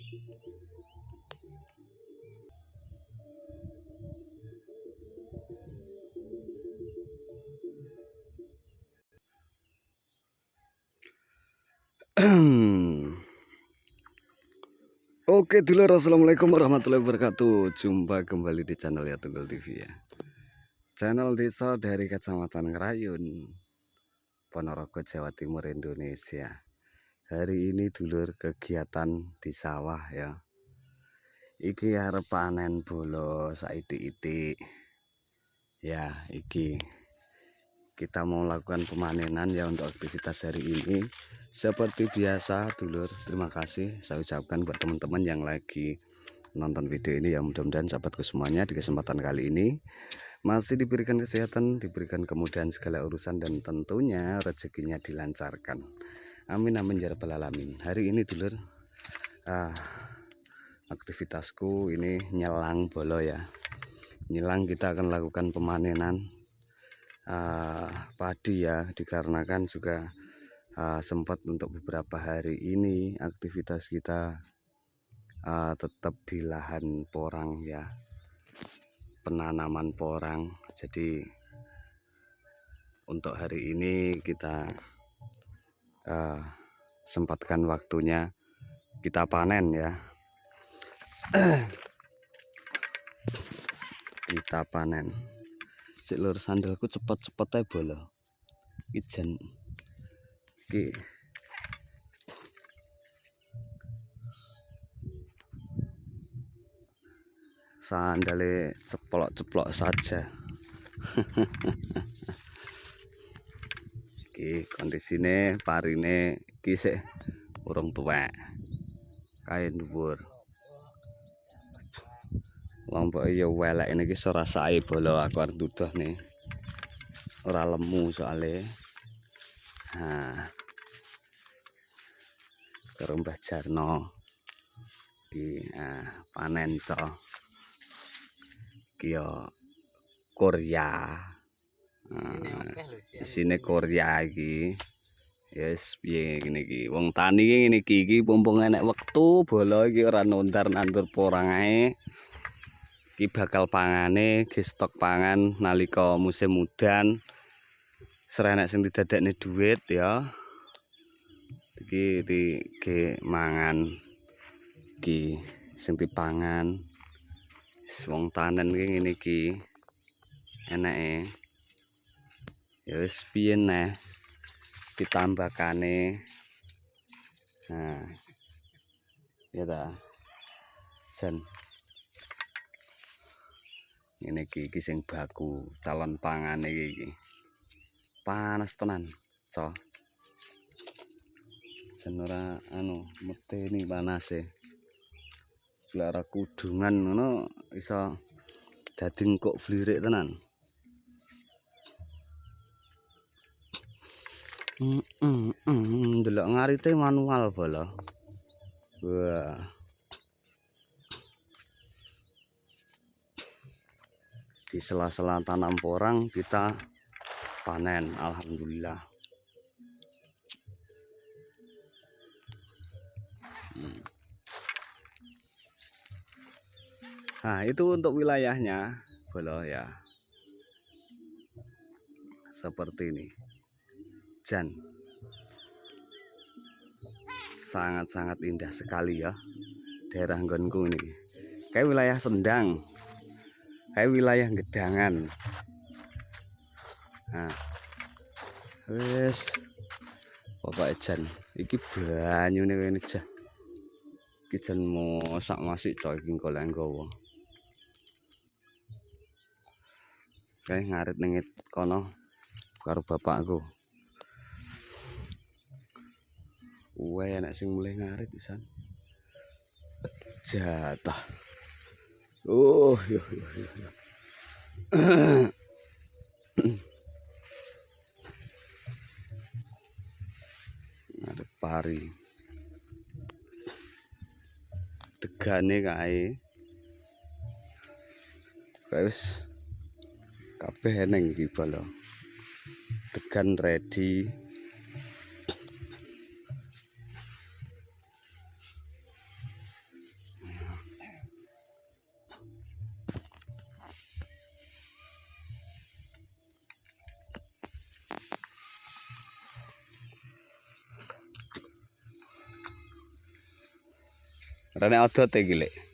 Oke dulur, assalamualaikum warahmatullahi wabarakatuh. Jumpa kembali di channel ya Tunggal TV ya. Channel desa dari Kecamatan Ngerayun, Ponorogo, Jawa Timur, Indonesia. Hari ini dulur kegiatan di sawah ya. Iki arep panen bolo saidik-idik. Ya, iki kita mau lakukan pemanenan ya untuk aktivitas hari ini. Seperti biasa dulur, terima kasih saya ucapkan buat teman-teman yang lagi nonton video ini ya. Mudah-mudahan sahabatku semuanya di kesempatan kali ini masih diberikan kesehatan, diberikan kemudahan segala urusan, dan tentunya rezekinya dilancarkan. Amin amin ya rabbal alamin. Hari ini dulur aktivitasku ini nyelang bolo ya. Nyelang kita akan lakukan pemanenan padi ya, dikarenakan juga sempat untuk beberapa hari ini aktivitas kita tetap di lahan porang ya, penanaman porang. Jadi untuk hari ini kita sempatkan waktunya kita panen ya. Kita panen. Si lur sandalku cepet-cepet ae bolo. Ijen iki sandale ceplok-ceplok saja. Iki kondisine parine iki sik urung tuwek. Kae dhuwur. Lompoke ya welek niki ora sae bolo aku arep duduh nih. Ora lemu soalnya. Nah, karo Mbah Jarno iki panen so. Iki yo Korea. Isine Korea iki. Yes, piye ngene iki. Wong tani ngene iki mumpung enek wektu bolo iki ora nontar nandur porang ae. Iki bakal pangane ge stok pangan nalika musim udan. Serenek sing didadekne duit ya. Iki ge mangan. Iki sing dipangan. Wong tanen ki ngene iki. Enake. Ya wis piye neh ditambahkane. Nah. Ya ta. Jan ngene iki sing baku calon pangane iki. Panas tenan, so. Jan ora medeni panase. Lara kudungan ngono iso dadi engkok flirik tenan. Delok ngarite manual bolo. Wah. Di sela-sela tanam porang kita panen, alhamdulillah. Nah, itu untuk wilayahnya bolo ya. Seperti ini. Jan. Sangat-sangat indah sekali ya daerah nggonku ini. Kayak wilayah Sendang. Kayak wilayah Gedangan. Nah. Wes pokoke jan iki banyune kene jan. Iki jan mosak masik coy iki golek nggawa. Kae ngarit ning kono karo bapakku. Uwe enak sing mulai ngarit pisan. Jatah. Yo. Ada pari. Tegane kae. Wis kabeh eneng iki bolo. Tegan ready. Rene odot e iki, Lek.